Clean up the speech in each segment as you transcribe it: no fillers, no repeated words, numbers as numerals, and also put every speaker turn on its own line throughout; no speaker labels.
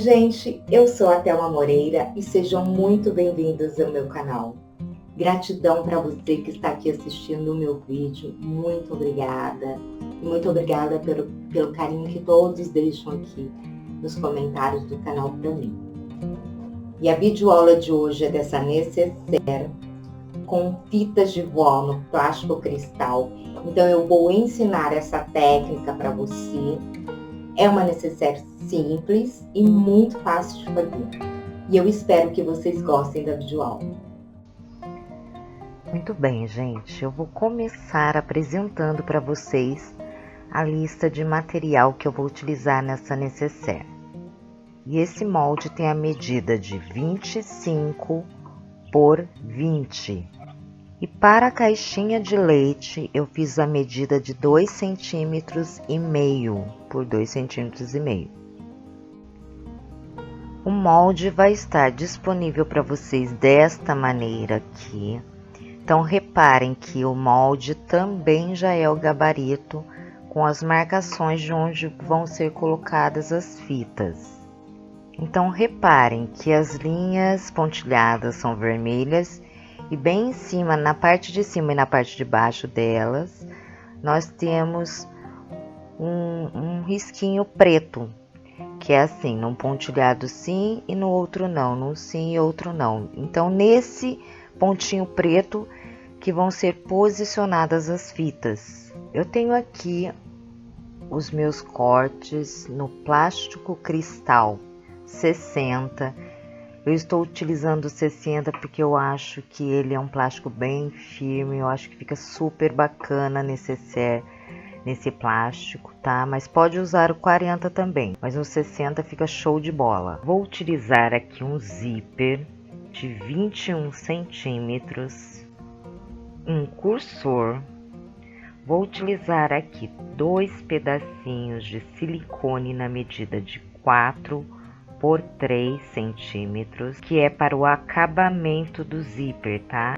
gente, eu sou a Thelma Moreira e sejam muito bem-vindos ao meu canal. Gratidão para você que está aqui assistindo o meu vídeo, muito obrigada. E muito obrigada pelo carinho que todos deixam aqui nos comentários do canal para mim. E a videoaula de hoje é dessa necessaire com fitas de vó no plástico cristal. Então eu vou ensinar essa técnica para você. É uma necessaire simples e muito fácil de fazer. E eu espero que vocês gostem da videoaula.
Muito bem, gente. Eu vou começar apresentando para vocês a lista de material que eu vou utilizar nessa necessaire. E esse molde tem a medida de 25 por 20. E para a caixinha de leite, eu fiz a medida de 2,5 cm por 2,5 cm. O molde vai estar disponível para vocês desta maneira aqui. Então, reparem que o molde também já é o gabarito com as marcações de onde vão ser colocadas as fitas. Então, reparem que as linhas pontilhadas são vermelhas e bem em cima, na parte de cima e na parte de baixo delas, nós temos um risquinho preto, que é assim, num pontilhado sim e no outro não, num sim e outro não. Então, nesse pontinho preto que vão ser posicionadas as fitas. Eu tenho aqui os meus cortes no plástico cristal 60. Eu estou utilizando o 60 porque eu acho que ele é um plástico bem firme, eu acho que fica super bacana nesse plástico, tá? Mas pode usar o 40 também, mas o 60 fica show de bola. Vou utilizar aqui um zíper de 21 centímetros, um cursor. Vou utilizar aqui 2 pedacinhos de silicone na medida de 4 por 3 centímetros, que é para o acabamento do zíper, tá?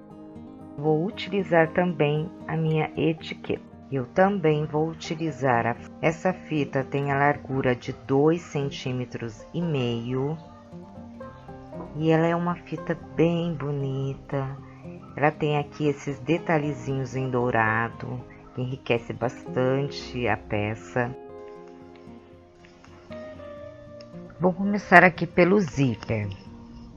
Vou utilizar também a minha etiqueta. Eu também vou utilizar essa fita, tem a largura de 2,5 centímetros e ela é uma fita bem bonita. Ela tem aqui esses detalhezinhos em dourado, que enriquece bastante a peça. Vou começar aqui pelo zíper.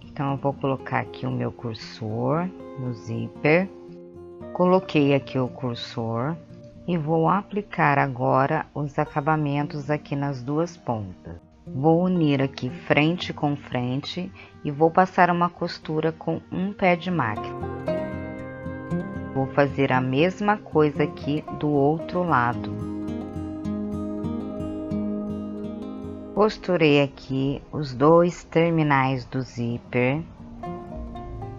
Então, eu vou colocar aqui o meu cursor no zíper. Coloquei aqui o cursor e vou aplicar agora os acabamentos aqui nas duas pontas. Vou unir aqui frente com frente e vou passar uma costura com um pé de máquina. Vou fazer a mesma coisa aqui do outro lado. Costurei aqui os dois terminais do zíper.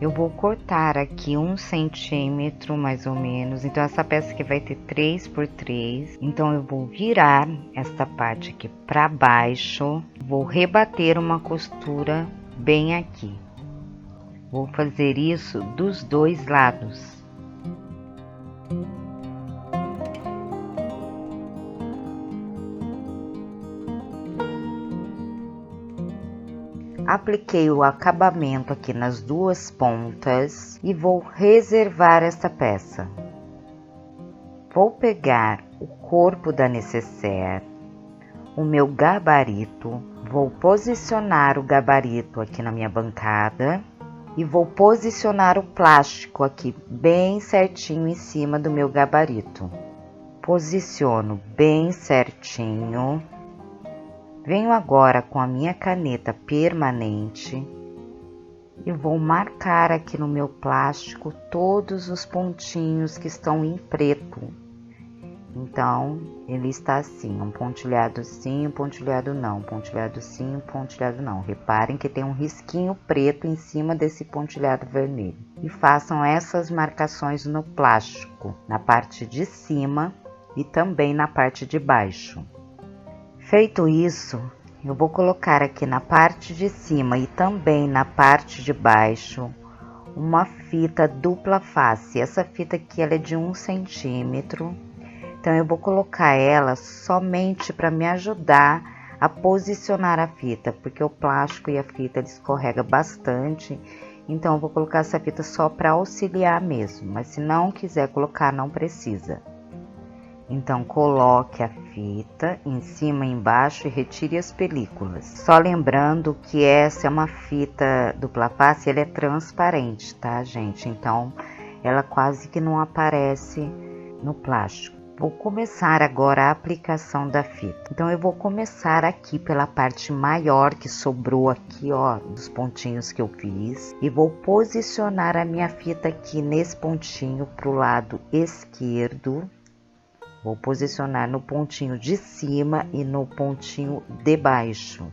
Eu vou cortar aqui 1 centímetro mais ou menos. Então, essa peça aqui vai ter 3 por 3. Então, eu vou virar esta parte aqui para baixo. Vou rebater uma costura bem aqui. Vou fazer isso dos dois lados. Apliquei o acabamento aqui nas duas pontas e vou reservar esta peça. Vou pegar o corpo da necessaire, o meu gabarito, vou posicionar o gabarito aqui na minha bancada e vou posicionar o plástico aqui bem certinho em cima do meu gabarito. Posiciono bem certinho. Venho agora com a minha caneta permanente e vou marcar aqui no meu plástico todos os pontinhos que estão em preto. Então, ele está assim, um pontilhado sim, um pontilhado não, um pontilhado sim, um pontilhado não. Reparem que tem um risquinho preto em cima desse pontilhado vermelho. E façam essas marcações no plástico, na parte de cima e também na parte de baixo. Feito isso, eu vou colocar aqui na parte de cima e também na parte de baixo uma fita dupla face. Essa fita aqui ela é de 1 centímetro, então eu vou colocar ela somente para me ajudar a posicionar a fita, porque o plástico e a fita ele escorrega bastante, então eu vou colocar essa fita só para auxiliar mesmo, mas se não quiser colocar, não precisa. Então coloque a fita em cima e embaixo e retire as películas. Só lembrando que essa é uma fita dupla face, ela é transparente, tá, gente? Então ela quase que não aparece no plástico. Vou começar agora a aplicação da fita. Então eu vou começar aqui pela parte maior que sobrou aqui, ó, dos pontinhos que eu fiz, e vou posicionar a minha fita aqui nesse pontinho pro lado esquerdo. Vou posicionar no pontinho de cima e no pontinho de baixo.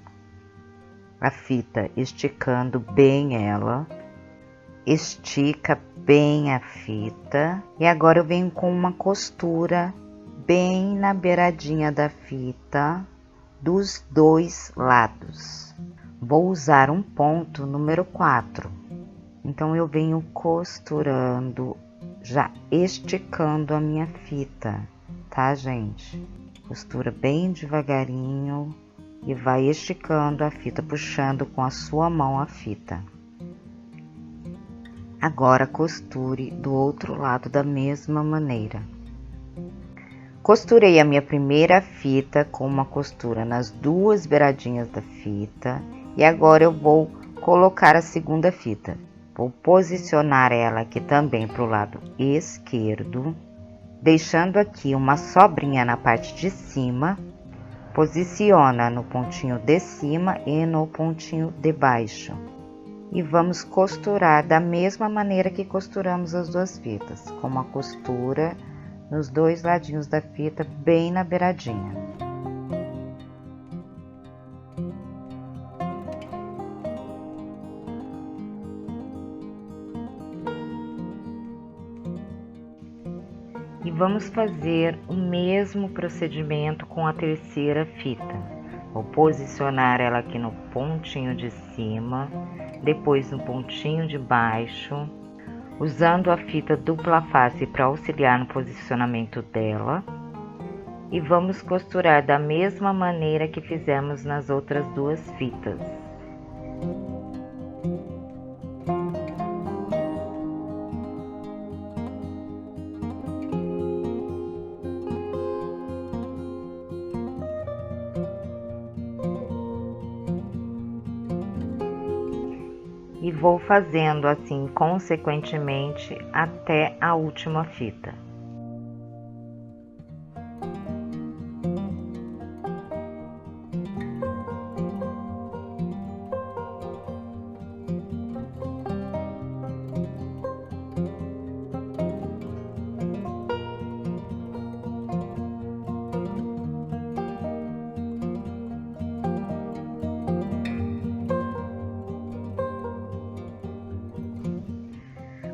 A fita esticando bem ela. Estica bem a fita. E agora eu venho com uma costura bem na beiradinha da fita, dos dois lados. Vou usar um ponto número 4. Então eu venho costurando, já esticando a minha fita. Tá, gente? Costura bem devagarinho e vai esticando a fita, puxando com a sua mão a fita. Agora costure do outro lado da mesma maneira. Costurei a minha primeira fita com uma costura nas duas beiradinhas da fita e agora eu vou colocar a segunda fita. Vou posicionar ela aqui também para o lado esquerdo. Deixando aqui uma sobrinha na parte de cima, posiciona no pontinho de cima e no pontinho de baixo. E vamos costurar da mesma maneira que costuramos as duas fitas, com uma costura nos dois ladinhos da fita, bem na beiradinha. E vamos fazer o mesmo procedimento com a terceira fita. Vou posicionar ela aqui no pontinho de cima, depois no pontinho de baixo, usando a fita dupla face para auxiliar no posicionamento dela. E vamos costurar da mesma maneira que fizemos nas outras duas fitas. E vou fazendo assim consequentemente até a última fita.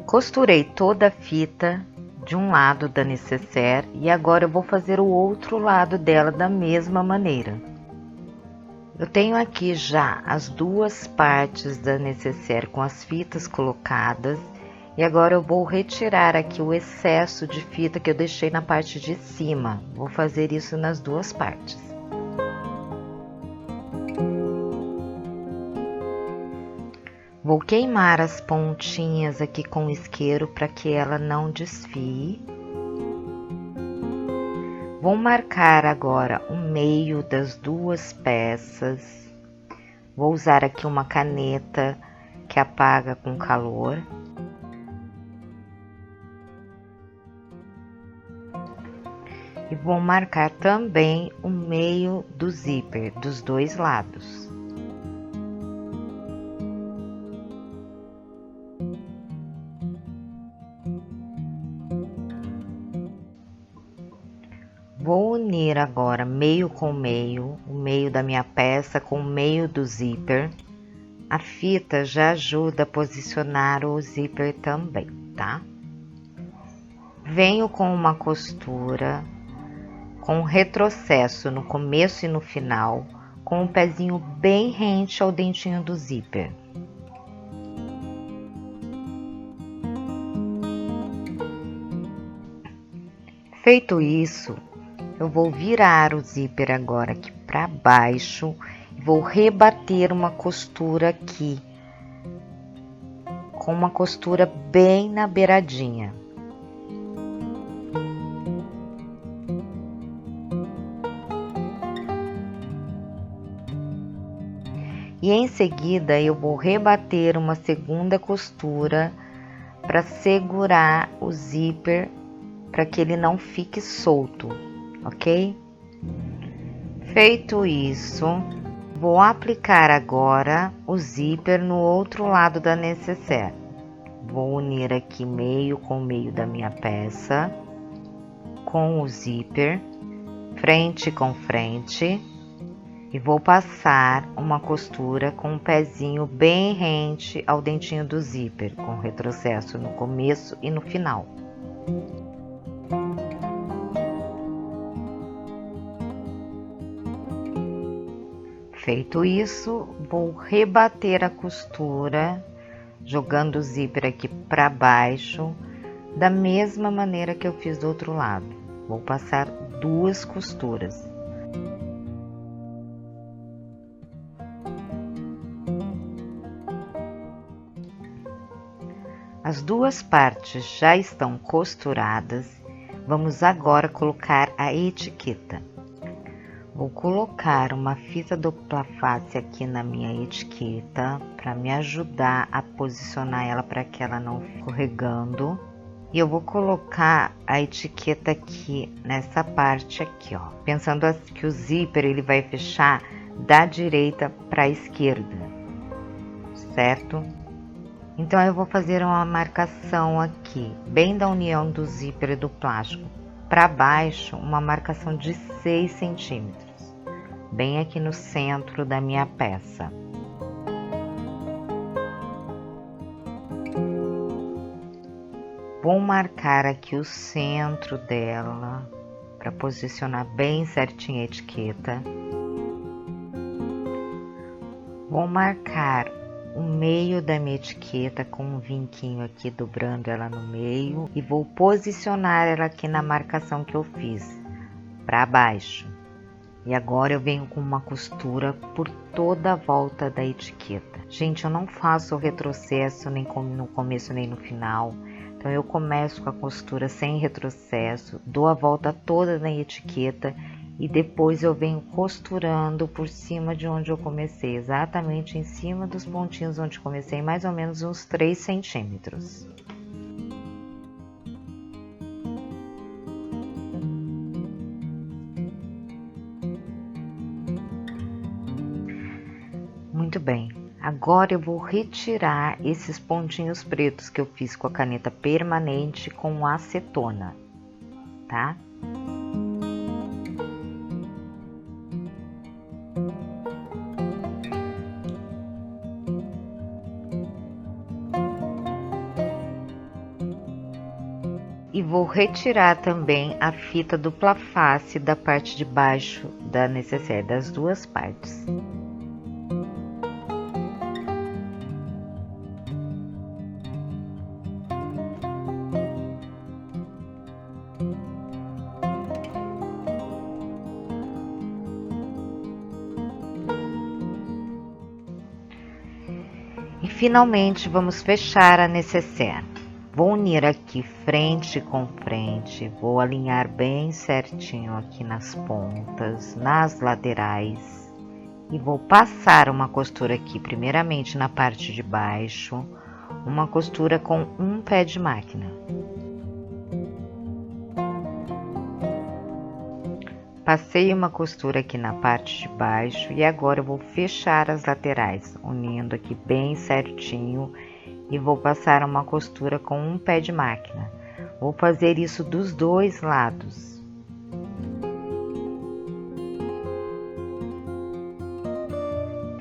Costurei toda a fita de um lado da necessaire e agora eu vou fazer o outro lado dela da mesma maneira. Eu tenho aqui já as duas partes da necessaire com as fitas colocadas e agora eu vou retirar aqui o excesso de fita que eu deixei na parte de cima. Vou fazer isso nas duas partes. Vou queimar as pontinhas aqui com o isqueiro para que ela não desfie. Vou marcar agora o meio das duas peças. Vou usar aqui uma caneta que apaga com calor. E vou marcar também o meio do zíper dos dois lados. Vou unir agora meio com meio, o meio da minha peça com o meio do zíper. A fita já ajuda a posicionar o zíper também, tá? Venho com uma costura, com um retrocesso no começo e no final, com o pezinho bem rente ao dentinho do zíper. Feito isso, eu vou virar o zíper agora aqui para baixo e vou rebater uma costura aqui, com uma costura bem na beiradinha. E em seguida eu vou rebater uma segunda costura para segurar o zíper, para que ele não fique solto, ok? Feito isso, vou aplicar agora o zíper no outro lado da necessaire. Vou unir aqui meio com meio da minha peça, com o zíper, frente com frente. E vou passar uma costura com um pezinho bem rente ao dentinho do zíper, com retrocesso no começo e no final. Feito isso, vou rebater a costura, jogando o zíper aqui para baixo, da mesma maneira que eu fiz do outro lado. Vou passar 2 costuras. As 2 partes já estão costuradas, vamos agora colocar a etiqueta. Vou colocar uma fita dupla face aqui na minha etiqueta, para me ajudar a posicionar ela para que ela não fique escorregando. E eu vou colocar a etiqueta aqui, nessa parte aqui, ó. Pensando que o zíper ele vai fechar da direita para a esquerda, certo? Então, eu vou fazer uma marcação aqui, bem da união do zíper e do plástico, para baixo, uma marcação de 6 centímetros, bem aqui no centro da minha peça. Vou marcar aqui o centro dela, para posicionar bem certinho a etiqueta. Vou marcar o meio da minha etiqueta com um vinquinho aqui, dobrando ela no meio, e vou posicionar ela aqui na marcação que eu fiz, para baixo. E agora eu venho com uma costura por toda a volta da etiqueta. Gente, eu não faço o retrocesso nem no começo nem no final. Então eu começo com a costura sem retrocesso, dou a volta toda na etiqueta e depois eu venho costurando por cima de onde eu comecei, exatamente em cima dos pontinhos onde comecei, mais ou menos uns 3 centímetros. Muito bem, agora eu vou retirar esses pontinhos pretos que eu fiz com a caneta permanente com acetona, tá? E vou retirar também a fita dupla face da parte de baixo da necessaire, das 2 partes. E finalmente vamos fechar a necessaire. Vou unir aqui frente com frente, vou alinhar bem certinho aqui nas pontas, nas laterais. E vou passar uma costura aqui, primeiramente na parte de baixo, uma costura com um pé de máquina. Passei uma costura aqui na parte de baixo e agora eu vou fechar as laterais, unindo aqui bem certinho. E vou passar uma costura com um pé de máquina. Vou fazer isso dos 2 lados.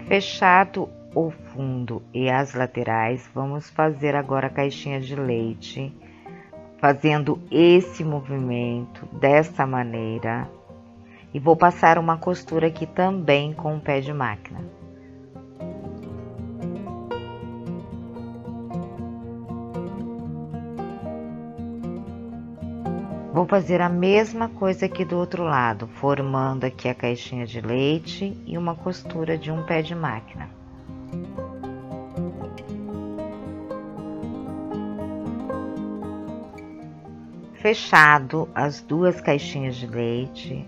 Fechado o fundo e as laterais, vamos fazer agora a caixinha de leite, fazendo esse movimento dessa maneira. E vou passar uma costura aqui também com um pé de máquina. vou fazer a mesma coisa aqui do outro lado, formando aqui a caixinha de leite e uma costura de um pé de máquina. Fechado as duas caixinhas de leite,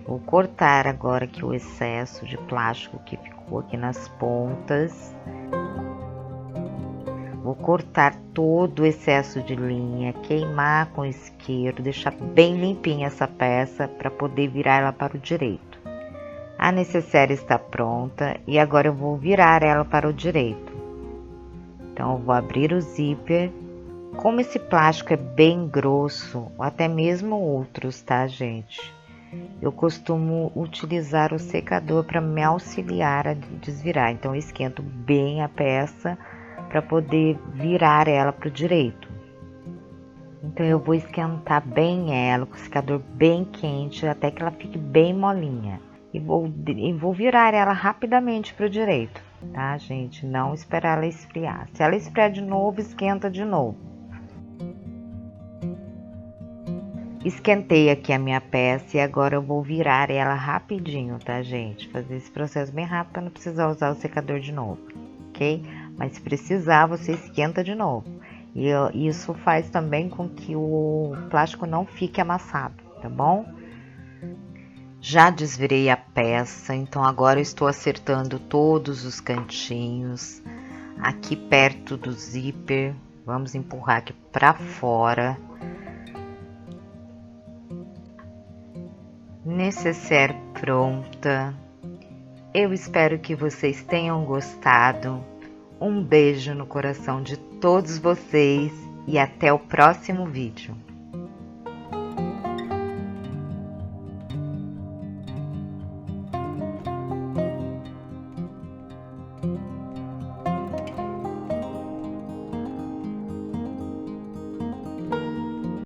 vou cortar agora aqui o excesso de plástico que ficou aqui nas pontas. Vou cortar todo o excesso de linha, queimar com o isqueiro, deixar bem limpinha essa peça para poder virar ela para o direito. A necessaire está pronta e agora eu vou virar ela para o direito. Então eu vou abrir o zíper. Como esse plástico é bem grosso, ou até mesmo outros, tá, gente? Eu costumo utilizar o secador para me auxiliar a desvirar. Então eu esquento bem a peça para poder virar ela para o direito. Então eu vou esquentar bem ela com o secador bem quente até que ela fique bem molinha. E vou virar ela rapidamente para o direito, tá, gente? Não esperar ela esfriar. Se ela esfriar de novo, esquenta de novo. Esquentei aqui a minha peça e agora eu vou virar ela rapidinho, tá, gente? Fazer esse processo bem rápido para não precisar usar o secador de novo, ok? Mas se precisar, você esquenta de novo. E isso faz também com que o plástico não fique amassado, tá bom? Já desvirei a peça, então agora eu estou acertando todos os cantinhos. Aqui perto do zíper, vamos empurrar aqui para fora. Necessaire pronta. Eu espero que vocês tenham gostado. Um beijo no coração de todos vocês e até o próximo vídeo.